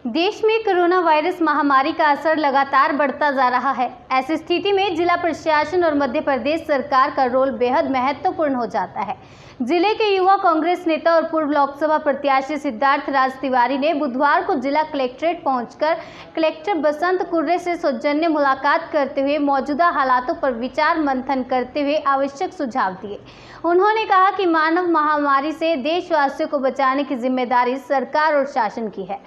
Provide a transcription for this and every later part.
देश में corona virus महामारी का असर लगातार बढ़ता जा रहा है। ऐसी स्थिति में जिला प्रशासन और मध्य प्रदेश सरकार का रोल बेहद महत्वपूर्ण हो जाता है। जिले के युवा कांग्रेस नेता और पूर्व लोकसभा प्रत्याशी सिद्धार्थ राज तिवारी ने बुधवार को जिला कलेक्ट्रेट पहुंचकर कलेक्टर बसंत कुर्रे से सौजन्य मुलाकात करते हुए मौजूदा हालातों पर विचार मंथन करते हुए आवश्यक सुझाव दिए। उन्होंने कहा कि मानव महामारी से देशवासियों को बचाने की जिम्मेदारी सरकार और शासन की है।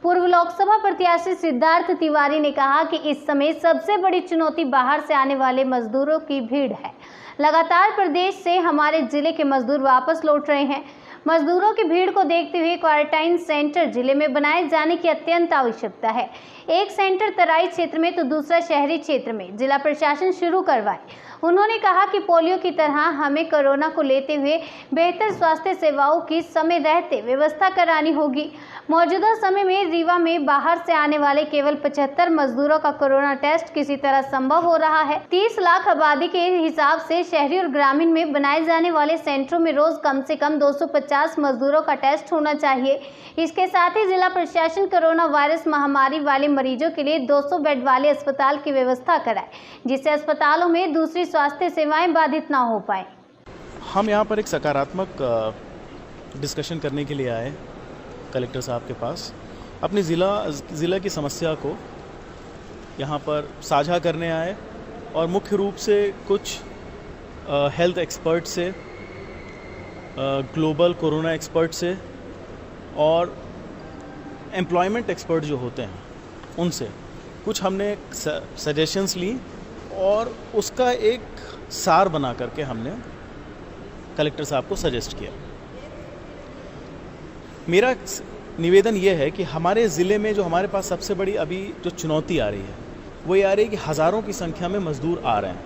पूर्व लोकसभा प्रत्याशी सिद्धार्थ तिवारी ने कहा कि इस समय सबसे बड़ी चुनौती बाहर से आने वाले मजदूरों की भीड़ है। लगातार प्रदेश से हमारे जिले के मजदूर वापस लौट रहे हैं। मजदूरों की भीड़ को देखते हुए क्वारंटाइन सेंटर जिले में बनाए जाने की अत्यंत आवश्यकता है। एक सेंटर तराई क्षेत्र में तो दूसरा शहरी क्षेत्र में जिला प्रशासन शुरू करवाए। उन्होंने कहा कि पोलियो की तरह हमें कोरोना को लेते हुए बेहतर स्वास्थ्य सेवाओं की समय रहते व्यवस्था करानी होगी। मौजूदा समय में रीवा में बाहर से आने वाले केवल 75 मजदूरों का कोरोना टेस्ट किसी तरह संभव हो रहा है। 30 लाख आबादी के हिसाब से शहरी और ग्रामीण में बनाए जाने वाले सेंटरों में रोज कम से कम 250 मजदूरों का टेस्ट होना चाहिए। इसके साथ ही जिला प्रशासन कोरोना वायरस महामारी वाले मरीजों के लिए 200 बेड वाले अस्पताल की व्यवस्था कराए, जिससे अस्पतालों में दूसरी स्वास्थ्य सेवाएं बाधित ना हो पाए। हम यहाँ पर एक सकारात्मक डिस्कशन करने के लिए आए कलेक्टर साहब के पास। अपनी ज़िला की समस्या को यहाँ पर साझा करने आए और मुख्य रूप से कुछ हेल्थ एक्सपर्ट से, ग्लोबल कोरोना एक्सपर्ट से और एम्प्लॉयमेंट एक्सपर्ट जो होते हैं उनसे कुछ हमने सजेशंस ली और उसका एक सार बना करके हमने कलेक्टर साहब को सजेस्ट किया। मेरा निवेदन ये है कि हमारे ज़िले में जो हमारे पास सबसे बड़ी अभी जो चुनौती आ रही है वो ये आ रही है कि हज़ारों की संख्या में मज़दूर आ रहे हैं।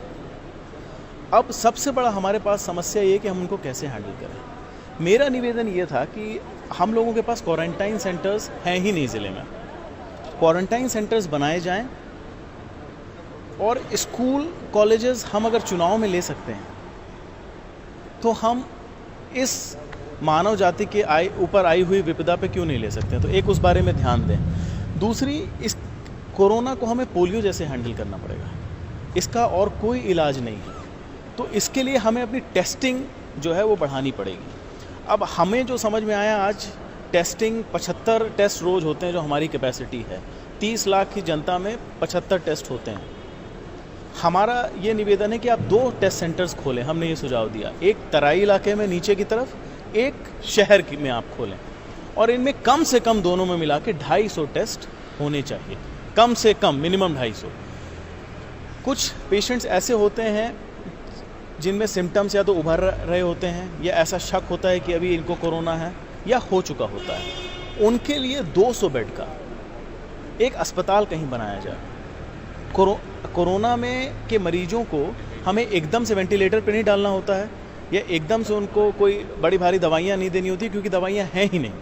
अब सबसे बड़ा हमारे पास समस्या ये है कि हम उनको कैसे हैंडल करें। मेरा निवेदन ये था कि हम लोगों के पास क्वारंटाइन सेंटर्स हैं ही नहीं ज़िले में। क्वारंटाइन सेंटर्स बनाए जाएं और स्कूल कॉलेजेस हम अगर चुनाव में ले सकते हैं तो हम इस मानव जाति के ऊपर आई हुई विपदा पे क्यों नहीं ले सकते। तो एक उस बारे में ध्यान दें। दूसरी, इस कोरोना को हमें पोलियो जैसे हैंडल करना पड़ेगा। इसका और कोई इलाज नहीं है, तो इसके लिए हमें अपनी टेस्टिंग जो है वो बढ़ानी पड़ेगी। अब हमें जो समझ में आया, आज टेस्टिंग 75 टेस्ट रोज़ होते हैं जो हमारी कैपेसिटी है। 30 लाख की जनता में 75 टेस्ट होते हैं। हमारा ये निवेदन है कि आप 2 टेस्ट सेंटर्स खोलें। हमने ये सुझाव दिया, एक तराई इलाके में नीचे की तरफ, एक शहर में आप खोलें और इनमें कम से कम दोनों में मिला के 250 टेस्ट होने चाहिए। कम से कम, मिनिमम 250। कुछ पेशेंट्स ऐसे होते हैं जिनमें सिम्टम्स या तो उभर रहे होते हैं या ऐसा शक होता है कि अभी इनको कोरोना है या हो चुका होता है। उनके लिए 200 बेड का एक अस्पताल कहीं बनाया जाए। कोरोना में के मरीजों को हमें एकदम से वेंटिलेटर पर नहीं डालना होता है या एकदम से उनको कोई बड़ी भारी दवाइयाँ नहीं देनी होती, क्योंकि दवाइयाँ हैं ही नहीं।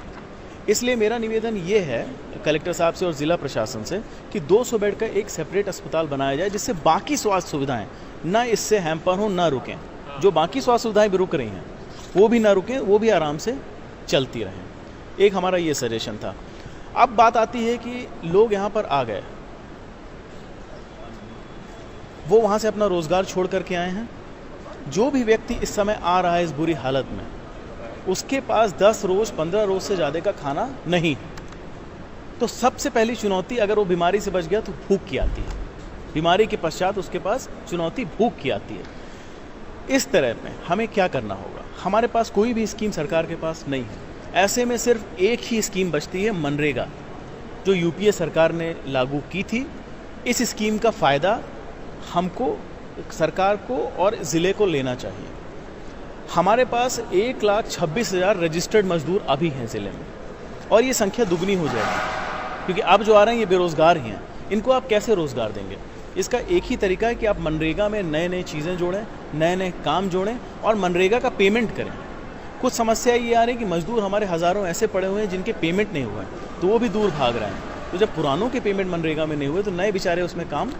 इसलिए मेरा निवेदन ये है कलेक्टर साहब से और ज़िला प्रशासन से कि 200 बेड का एक सेपरेट अस्पताल बनाया जाए, जिससे बाकी स्वास्थ्य सुविधाएं ना इससे हैम्पर हों, ना रुकें। जो बाकी स्वास्थ्य सुविधाएं भी रुक रही हैं वो भी ना रुकें, वो भी आराम से चलती रहें। एक हमारा ये सजेशन था। अब बात आती है कि लोग यहाँ पर आ गए, वो वहाँ से अपना रोज़गार छोड़ करके आए हैं। जो भी व्यक्ति इस समय आ रहा है इस बुरी हालत में, उसके पास 10 रोज़ 15 रोज़ से ज़्यादा का खाना नहीं है। तो सबसे पहली चुनौती, अगर वो बीमारी से बच गया तो भूख की आती है। बीमारी के पश्चात उसके पास चुनौती भूख की आती है। इस तरह में हमें क्या करना होगा। हमारे पास कोई भी स्कीम सरकार के पास नहीं है। ऐसे में सिर्फ एक ही स्कीम बचती है, मनरेगा, जो यूपीए सरकार ने लागू की थी। इस स्कीम का फ़ायदा हमको, सरकार को और ज़िले को लेना चाहिए। हमारे पास 1,26,000 रजिस्टर्ड मजदूर अभी हैं ज़िले में और ये संख्या दुगनी हो जाएगी, क्योंकि अब जो आ रहे हैं ये बेरोज़गार ही हैं। इनको आप कैसे रोज़गार देंगे? इसका एक ही तरीका है कि आप मनरेगा में नए नए चीज़ें जोड़ें, नए नए काम जोड़ें और मनरेगा का पेमेंट करें। कुछ समस्या ये आ रही है कि मजदूर हमारे हज़ारों ऐसे पड़े हुए हैं जिनके पेमेंट नहीं हुए हैं, तो वो भी दूर भाग रहे हैं। तो जब पुरानों के पेमेंट मनरेगा में नहीं हुए तो नए बेचारे उसमें काम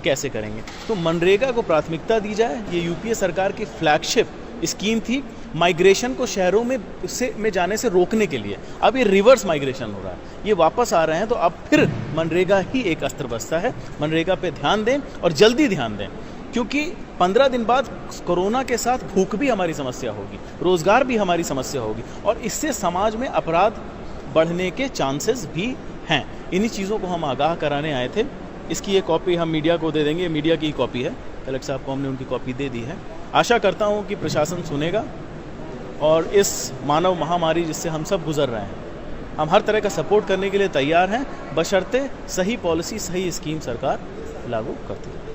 कैसे करेंगे? तो मनरेगा को प्राथमिकता दी जाए। ये यूपीए सरकार की फ्लैगशिप स्कीम थी माइग्रेशन को शहरों में जाने से रोकने के लिए। अब ये रिवर्स माइग्रेशन हो रहा है, ये वापस आ रहे हैं, तो अब फिर मनरेगा ही एक अस्त्र बस्ता है। मनरेगा पे ध्यान दें और जल्दी ध्यान दें, क्योंकि 15 दिन बाद कोरोना के साथ भूख भी हमारी समस्या होगी, रोज़गार भी हमारी समस्या होगी, और इससे समाज में अपराध बढ़ने के चांसेस भी हैं। इन्हीं चीज़ों को हम आगाह कराने आए थे। इसकी एक कॉपी हम मीडिया को दे देंगे, मीडिया की कॉपी है, कलेक्टर साहब को हमने उनकी कॉपी दे दी है। आशा करता हूँ कि प्रशासन सुनेगा और इस मानव महामारी जिससे हम सब गुजर रहे हैं, हम हर तरह का सपोर्ट करने के लिए तैयार हैं, बशर्ते सही पॉलिसी, सही स्कीम सरकार लागू करती है।